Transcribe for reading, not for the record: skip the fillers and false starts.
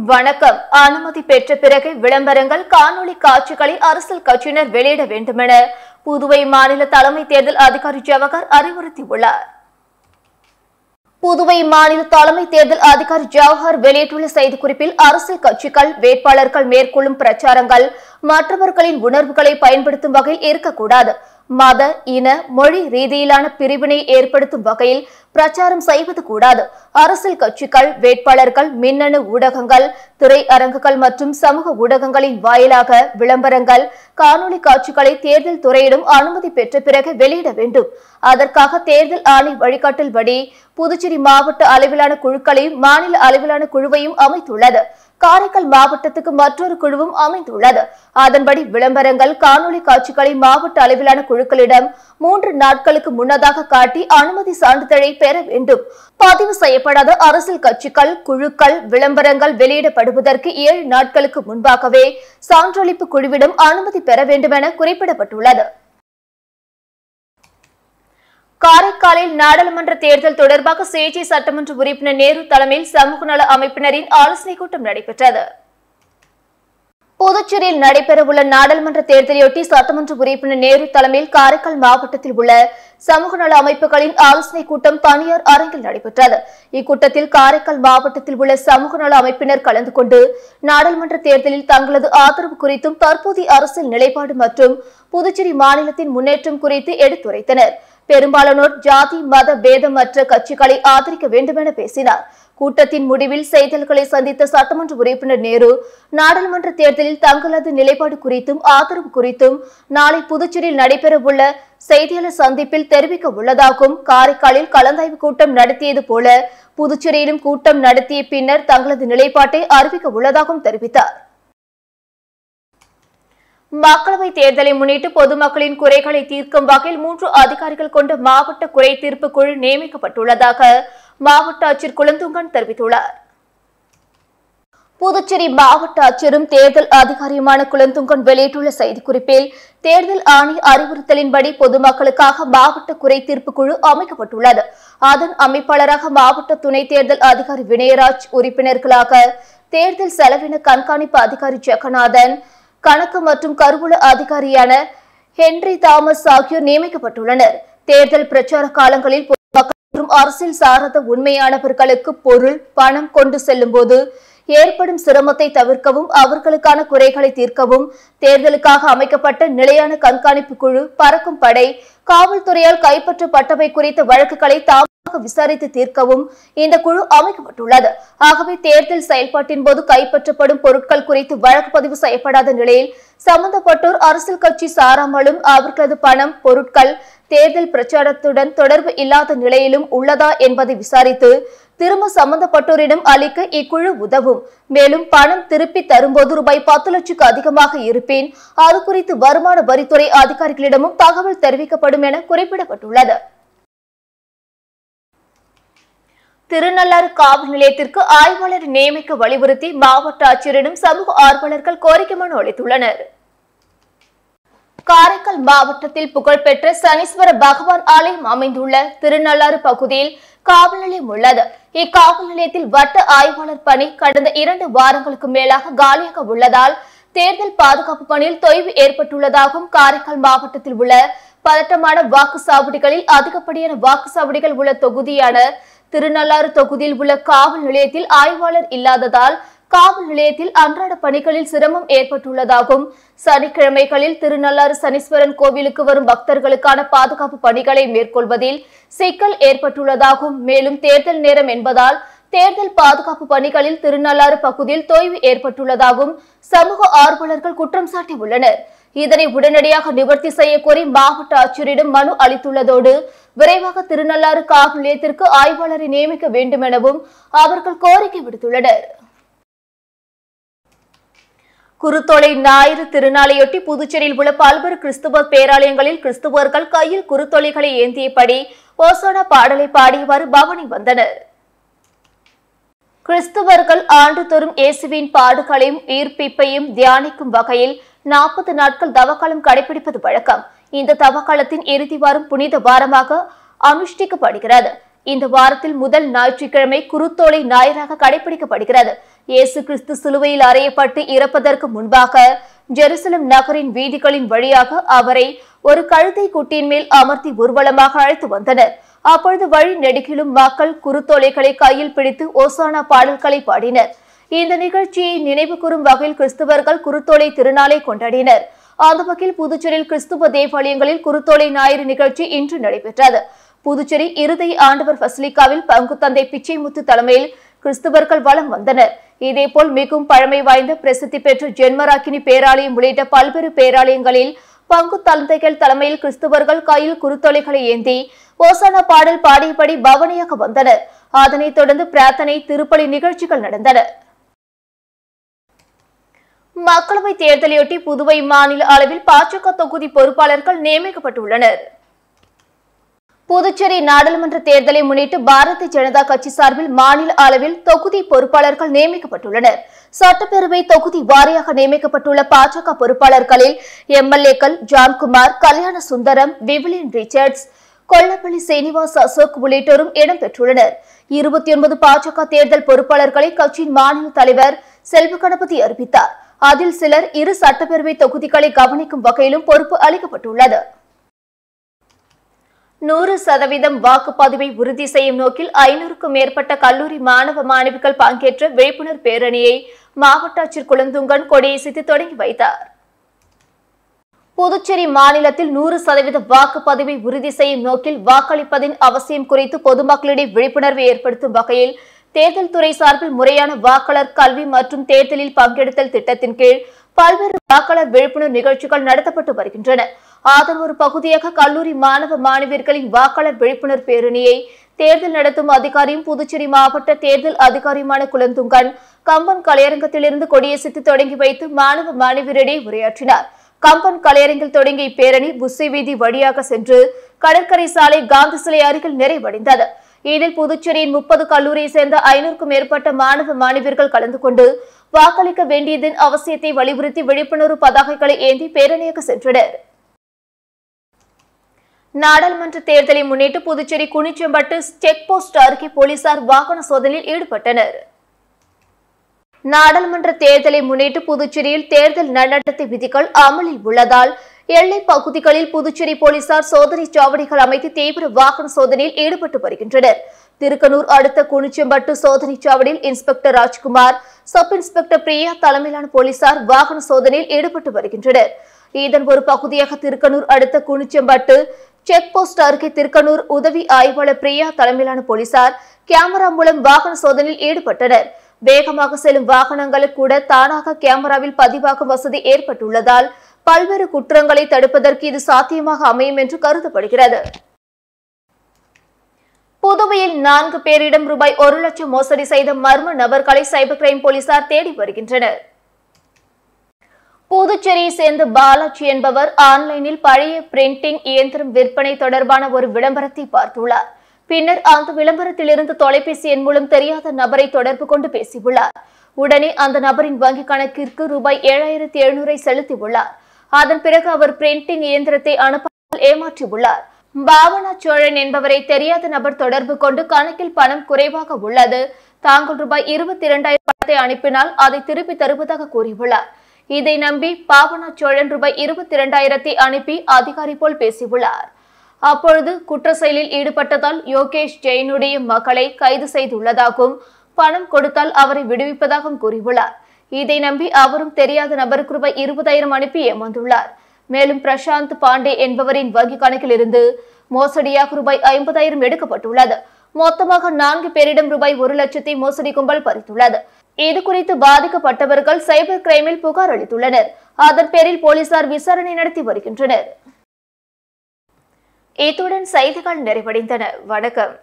வணக்கம். அனுமதி பெற்ற பிறகு விளம்பரங்கள், காணொலி காட்சிகளை அரசியல் கட்சியினர் வெளியிட வேண்டுமென புதுவை மாநில தலைமை தேர்தல் அதிகாரி ஜவஹர் அறிவுறுத்தியுள்ளார். புதுவை மாநில தலைமை தேர்தல் அதிகாரி ஜவஹர் வெளியிட்டுள்ள செய்திக்குறிப்பில், அரசியல் கட்சிகள் வேட்பாளர்கள் மேற்கொள்ளும் பிரச்சாரங்கள் மற்றவர்களின் உணர்வுகளை பயன்படுத்தும் வகையில் இருக்கக்கூடாது. மத, இன, மொழி ரீதியிலான பிரிவினை ஏற்படுத்தும் வகையில் பிரச்சாரம் செய்வது கூடாது. அரசியல் கட்சிகள் வேட்பாளர்கள் மின்னணு ஊடகங்கள், திரையரங்குகள் மற்றும் சமூக ஊடகங்களின் வாயிலாக விளம்பரங்கள், காணொலி காட்சிகளை தேர்தல் துறையிடம் அனுமதி பெற்ற பிறகு வெளியிட வேண்டும். அதற்காக தேர்தல் ஆணைய வழிகாட்டல்படி புதுச்சேரி மாவட்ட அளவிலான குழுக்களையும் மாநில அளவிலான குழுவையும் அமைத்துள்ளது. காரைக்கால் மாவட்டத்துக்கு மற்றொரு குழுவும் அமைந்துள்ளது. அதன்படி விளம்பரங்கள், காணொலி காட்சிகளை மாவட்ட அளவிலான குழுக்களிடம் 3 நாட்களுக்கு முன்னதாக காட்டி அனுமதி சான்றிதழை பெற வேண்டும். பதிவு செய்யப்படாத அரசியல் கட்சிகள், குழுக்கள் விளம்பரங்கள் வெளியிடப்படுவதற்கு 7 நாட்களுக்கு முன்பாகவே சான்றளிப்பு குழுவிடம் அனுமதி பெற வேண்டும் என குறிப்பிடப்பட்டுள்ளது. காரைக்காலில் நாடாளுமன்ற தேர்தல் தொடர்பாக சுயேட்சை சட்டமன்ற உறுப்பினர் நேரு தலைமையில் சமூக நல அமைப்பினரின் ஆலோசனைக் கூட்டம் நடைபெற்றது. புதுச்சேரியில் நடைபெறவுள்ள நாடாளுமன்ற தேர்தலையொட்டி சட்டமன்ற உறுப்பினர் நேரு தலைமையில் காரைக்கால் மாவட்டத்தில் உள்ள சமூக நல அமைப்புகளின் ஆலோசனைக் கூட்டம் தனியார் அரங்கில் நடைபெற்றது. இக்கூட்டத்தில் காரைக்கால் மாவட்டத்தில் உள்ள சமூக நல அமைப்பினர் கலந்து கொண்டு நாடாளுமன்ற தேர்தலில் தங்களது ஆதரவு குறித்தும் தற்போதைய அரசியல் நிலைப்பாடு மற்றும் புதுச்சேரி மாநிலத்தின் முன்னேற்றம் குறித்து எடுத்துரைத்தனர். பெரும்பாலானோர் ஜாதி மத பேதமற்ற கட்சிகளை ஆதரிக்க வேண்டும் என பேசினார். கூட்டத்தின் முடிவில் செய்தியாளர்களை சந்தித்த சட்டமன்ற உறுப்பினர் நேரு, நாடாளுமன்ற தேர்தலில் தங்களது நிலைப்பாடு குறித்தும் ஆதரவு குறித்தும் நாளை புதுச்சேரியில் நடைபெறவுள்ள செய்தியாளர் சந்திப்பில் தெரிவிக்க உள்ளதாகவும், காரைக்காலில் கலந்தாய்வு கூட்டம் நடத்தியது போல புதுச்சேரியிலும் கூட்டம் நடத்திய பின்னர் தங்களது நிலைப்பாட்டை அறிவிக்க உள்ளதாகவும் தெரிவித்தார். மக்களவை தேர்தலை முன்னிட்டு பொதுமக்களின் குறைகளை தீர்க்கும் வகையில் 3 அதிகாரிகள் கொண்ட மாவட்ட குறை தீர்ப்பு குழு நியமிக்கப்பட்டுள்ளதாக மாவட்ட ஆட்சியர் குலந்துங்கன் தெரிவித்துள்ளார். புதுச்சேரி மாவட்ட ஆட்சியரும் தேர்தல் அதிகாரியுமான குலந்துங்கன் வெளியிட்டுள்ள செய்திக்குறிப்பில், தேர்தல் ஆணைய அறிவுறுத்தலின்படி பொதுமக்களுக்காக மாவட்ட குறை தீர்ப்பு குழு அமைக்கப்பட்டுள்ளது. அதன் அமைப்பாளராக மாவட்ட துணை தேர்தல் அதிகாரி வினயராஜ், உறுப்பினர்களாக தேர்தல் செலவின கண்காணிப்பு அதிகாரி ஜெகநாதன், கணக்கு மற்றும் கருவூல அதிகாரியான ஹென்றி தாமஸ் ஆகியோர் நியமிக்கப்பட்டுள்ளனர். தேர்தல் பிரச்சார காலங்களில் பொதுமக்கள் மற்றும் அரசியல் சாராத உண்மையானவர்களுக்கு பொருள், பணம் கொண்டு செல்லும் போது ஏற்படும் சிரமத்தை தவிர்க்கவும், அவர்களுக்கான குறைகளை தீர்க்கவும் தேர்தலுக்காக அமைக்கப்பட்ட நிலையான கண்காணிப்பு குழு, பறக்கும் படை, காவல்துறையால் கைப்பற்றப்பட்டவை குறித்த வழக்குகளை விசாரித்து தீர்க்கவும் இந்த குழு அமைக்கப்பட்டுள்ளது. ஆகவே தேர்தல் செயல்பாட்டின் போது கைப்பற்றப்படும் பொருட்கள் குறித்து வழக்கு பதிவு செய்யப்படாத நிலையில் சம்பந்தப்பட்டோர் அரசியல் கட்சி சாராமலும் அவர்களது பணம், பொருட்கள் தேர்தல் பிரச்சாரத்துடன் தொடர்பு இல்லாத நிலையிலும் உள்ளதா என்பதை விசாரித்து திரும்ப சம்பந்தப்பட்டோரிடம் அளிக்க இக்குழு உதவும். மேலும் பணம் திருப்பி தரும்போது ரூபாய் 10 லட்சத்துக்கு அதிகமாக இருப்பின் அது குறித்து வருமான வரித்துறை அதிகாரிகளிடமும் தகவல் தெரிவிக்கப்படும் என குறிப்பிடப்பட்டுள்ளது. திருநள்ளாறு காவல் நிலையத்திற்கு ஆய்வாளர் நியமிக்க வலியுறுத்தி மாவட்ட ஆட்சியரிடம் சமூக ஆர்வலர்கள் கோரிக்கை மனு அளித்துள்ளனர். காரைக்கால் மாவட்டத்தில் புகழ்பெற்ற சனீஸ்வர பகவான் ஆலயம் அமைந்துள்ள திருநள்ளாறு பகுதியில் காவல் நிலையம் உள்ளது. இக்காவல் நிலையத்தில் வட்ட ஆய்வாளர் பணி கடந்த 2 வாரங்களுக்கு மேலாக காலியாக உள்ளதால் தேர்தல் பாதுகாப்பு பணியில் தொய்வு ஏற்பட்டுள்ளதாகவும், காரைக்கால் மாவட்டத்தில் உள்ள பதட்டமான வாக்குச்சாவடிகளில் அதிகப்படியான வாக்குச்சாவடிகள் உள்ள தொகுதியான திருநள்ளாறு தொகுதியில் உள்ள காவல் நிலையத்தில் ஆய்வாளர் இல்லாததால் காவல் நிலையத்தில் அன்றாட பணிகளில் சிரமம் ஏற்பட்டுள்ளதாகவும், சனிக்கிழமைகளில் திருநள்ளாறு சனீஸ்வரன் கோவிலுக்கு வரும் பக்தர்களுக்கான பாதுகாப்பு பணிகளை மேற்கொள்வதில் சிக்கல் ஏற்பட்டுள்ளதாகவும், மேலும் தேர்தல் நேரம் என்பதால் தேர்தல் பாதுகாப்பு பணிகளில் திருநள்ளாறு பகுதியில் தொய்வு ஏற்பட்டுள்ளதாகவும் சமூக ஆர்வலர்கள் குற்றம் சாட்டியுள்ளனர். இதனை உடனடியாக நிவர்த்தி செய்ய கோரி மாவட்ட ஆட்சியரிடம் மனு அளித்துள்ளதோடு விரைவாக திருநள்ளாறு காவல் நிலையத்திற்கு ஆய்வாளரை நியமிக்க வேண்டும் எனவும் அவர்கள் கோரிக்கை விடுத்துள்ளனர். குருத்தோலை ஞாயிறு திருநாளையொட்டி புதுச்சேரியில் உள்ள பல்வேறு கிறிஸ்துவ பேராலயங்களில் கிறிஸ்துவர்கள் கையில் குருத்தொலைகளை ஏந்தியபடி ஓசானா பாடலை பாடியவாறு பவனி வந்தனர். கிறிஸ்துவர்கள் ஆண்டுதோறும் இயேசுவின் பாடுகளையும் உயிர்ப்பிப்பையும் தியானிக்கும் வகையில் 40 நாட்கள் தவக்காலம் கடைபிடிப்பது வழக்கம். இந்த தவக்காலத்தின் இறுதி வாரம் புனித வாரமாக அனுஷ்டிக்கப்படுகிறது. இந்த வாரத்தில் முதல் ஞாயிற்றுக்கிழமை குருத்தோலை ஞாயிறாக கடைபிடிக்கப்படுகிறது. இயேசு கிறிஸ்து சிலுவையில் அறையப்பட்டு இறப்பதற்கு முன்பாக ஜெருசலம் நகரின் வீதிகளின் வழியாக அவரை ஒரு கழுதை குட்டியின் மேல் அமர்த்தி ஊர்வலமாக அழைத்து வந்தனர். அப்பொழுது வழி நெடுகிலும் மக்கள் குருத்தோலைகளை கையில் பிடித்து ஓசானா பாடல்களை பாடினர். இந்த நிகழ்ச்சியை நினைவு கூறும் வகையில் கிறிஸ்தவர்கள் குருத்தோலை திருநாளை கொண்டாடினர். அந்த வகையில் புதுச்சேரியில் கிறிஸ்துவ தேவாலயங்களில் குருத்தோலை ஞாயிறு நிகழ்ச்சி இன்று நடைபெற்றது. புதுச்சேரி இருதய ஆண்டவர் பசிலிக்காவில் பங்கு தந்தை பிச்சைமுத்து தலைமையில் கிறிஸ்தவர்கள் வலம் வந்தனர். இதேபோல் மிகவும் பழமை வாய்ந்த பிரசித்தி பெற்ற ஜென்மராக்கினி பேராலயம் உள்ளிட்ட பல்வேறு பேராலயங்களில் பங்கு தந்தைகள் தலைமையில் கிறிஸ்தவர்கள் கையில் குருத்தோலைகளை ஏந்தி ஓசானா பாடல் பாடியபடி பவனியாக வந்தனர். அதனைத் தொடர்ந்து பிரார்த்தனை, திருப்பலி நிகழ்ச்சிகள் நடந்தன. மக்களவைத் தேர்தலையொட்டி புதுவை மாநில அளவில் பாஜக தொகுதி பொறுப்பாளர்கள் நியமிக்கப்பட்டுள்ளனர். புதுச்சேரி நாடாளுமன்ற தேர்தலை முன்னிட்டு பாரதிய ஜனதா கட்சி சார்பில் மாநில அளவில் தொகுதி பொறுப்பாளர்கள் நியமிக்கப்பட்டுள்ளனர். சட்டப்பேரவை தொகுதி வாரியாக நியமிக்கப்பட்டுள்ள பாஜக பொறுப்பாளர்களில் எம்எல்ஏக்கள் ஜான்குமார், கல்யாண சுந்தரம், விவிலியன் ரிச்சர்ட்ஸ், கொல்லப்பள்ளி சீனிவாஸ், அசோக் உள்ளிட்டோரும் இடம்பெற்றுள்ளனர். 29 பாஜக தேர்தல் பொறுப்பாளர்களை கட்சியின் மாநில தலைவர் செல்வ கணபதி அறிவித்தார். அதில் சிலர் இரு சட்டப்பேரவை தொகுதிகளை கவனிக்கும் வகையிலும் பொறுப்பு அளிக்கப்பட்டுள்ளது. 100% வாக்குப்பதிவை உறுதி செய்யும் நோக்கில் 500க்கும் மேற்பட்ட கல்லூரி மாணவ மாணவிகள் பங்கேற்ற விழிப்புணர்வு பேரணியை மாவட்ட ஆட்சியர் குலந்துங்கன் கொடியசைத்து தொடங்கி வைத்தார். புதுச்சேரி மாநிலத்தில் 100% வாக்குப்பதிவை உறுதி செய்யும் நோக்கில் வாக்களிப்பதின் அவசியம் குறித்து பொதுமக்களிடையே விழிப்புணர்வை ஏற்படுத்தும் வகையில் தேர்தல் துறை சார்பில் முறையான வாக்காளர் கல்வி மற்றும் தேர்தலில் பங்கெடுத்தல் திட்டத்தின் கீழ் பல்வேறு வாக்காளர் விழிப்புணர்வு நிகழ்ச்சிகள் நடத்தப்பட்டு வருகின்றன. அதன் ஒரு பகுதியாக கல்லூரி மாணவ மாணவியர்களின் வாக்காளர் விழிப்புணர்வு பேரணியை தேர்தல் நடத்தும் அதிகாரியும் புதுச்சேரி மாவட்ட தேர்தல் அதிகாரியுமான குலந்துங்கன் கம்பன் கலையரங்கத்திலிருந்து கொடியசைத்து தொடங்கி வைத்து மாணவ மாணவியரிடையே உரையாற்றினார். கம்பன் கலையரங்கில் தொடங்கிய இப்பேரணி புஸ்ஸை வீதி வழியாக சென்று கடற்கரை சாலை காந்தி சிலை அருகில் நிறைவடைந்தது. இதில் புதுச்சேரியின் 30 கல்லூரியை சேர்ந்த 500க்கும் மேற்பட்ட மாணவ மாணவியர்கள் கலந்து கொண்டு வாக்களிக்க வேண்டியதன் அவசியத்தை வலியுறுத்தி விழிப்புணர்வு பதாகைகளை ஏந்தி பேரணியாக சென்றனர். நாடாளுமன்ற தேர்தலை முன்னிட்டு புதுச்சேரி குனிச்சம்பட்டு செக் போஸ்ட் அருகே போலீசார் வாகன சோதனையில் ஈடுபட்டனர். நாடாளுமன்ற தேர்தலை முன்னிட்டு புதுச்சேரியில் தேர்தல் நடத்தை விதிகள் அமலில் உள்ளதால் எல்லை பகுதிகளில் புதுச்சேரி போலீசார் சோதனை சாவடிகள் அமைத்து தீவிர வாகன சோதனையில் ஈடுபட்டு வருகின்றனர். திருக்கனூர் அடுத்த குனிச்சம்பட்டு சோதனை சாவடியில் inspector Rajkumar, sub inspector Priya தலைமையிலான போலீசார் வாகன சோதனையில் ஈடுபட்டு வருகின்றனர். இதன் ஒரு பகுதியாக திருக்கனூர் அடுத்த குனிச்சம்பட்டு செக் போஸ்ட் அருகே திருக்கனூர் உதவி ஆய்வாளர் பிரியா தலைமையிலான போலீசார் கேமரா மூலம் வாகன சோதனையில் ஈடுபட்டனர். வேகமாக செல்லும் வாகனங்களுக்கு கூட தானாக கேமராவில் பதிவாகும் வசதி ஏற்பட்டுள்ளதால் பல்வேறு குற்றங்களை தடுப்பதற்கு இது சாத்தியமாக அமையும் என்று கருதப்படுகிறது. புதுவையில் 4 பேரிடம் ரூபாய் 1 லட்சம் மோசடி செய்த மர்ம நபர்களை சைபர் கிரைம் போலீசார் தேடி வருகின்றனர். புதுச்சேரியை சேர்ந்த பாலாஜி என்பவர் ஆன்லைனில் பழைய பிரிண்டிங் இயந்திரம் விற்பனை தொடர்பான ஒரு விளம்பரத்தை பார்த்துள்ளார். பின்னர் அந்த விளம்பரத்திலிருந்து தொலைபேசி எண் மூலம் தெரியாத நபரை தொடர்பு கொண்டு பேசியுள்ளார். உடனே அந்த நபரின் வங்கி கணக்கிற்கு ரூபாய் 7700 செலுத்தியுள்ளார். அதன் பிறகு அவர் பிரிண்டிங் இயந்திரத்தை அனுப்பாமல் ஏமாற்றியுள்ளார். பாவனா சோழன் என்பவரை தெரியாத நபர் தொடர்பு கொண்டு கணக்கில் பணம் குறைவாக உள்ளது, தாங்கள் ரூபாய் 22,000 பணத்தை அனுப்பினால் அதை திருப்பி தருவதாக கூறியுள்ளார். இதை நம்பி பாவனா சோழன் ரூபாய் 22,000 அனுப்பி அதிகாரி போல் பேசியுள்ளார். அப்பொழுது குற்ற செயலில் ஈடுபட்டதால் யோகேஷ் ஜெயினுடைய மகளை கைது செய்துள்ளதாகவும் பணம் கொடுத்தால் அவரை விடுவிப்பதாகவும் கூறியுள்ளார். இதை நம்பி அவரும் தெரியாத நபருக்கு ரூபாய் 20,000 அனுப்பி ஏமாந்துள்ளார். மேலும் பிரசாந்த் பாண்டே என்பவரின் வங்கி கணக்கில் இருந்து மோசடியாக ரூபாய் 50,000 எடுக்கப்பட்டுள்ளது. மொத்தமாக 4 பேரிடம் ரூபாய் 1 லட்சத்தை மோசடி கும்பல் பறித்துள்ளது. இது குறித்து பாதிக்கப்பட்டவர்கள் சைபர் கிரைமில் புகார் அளித்துள்ளனர். அதன் பேரில் போலீசார் விசாரணை நடத்தி வருகின்றனர். இத்துடன் செய்திகள் நிறைவடைந்தன. வணக்கம்.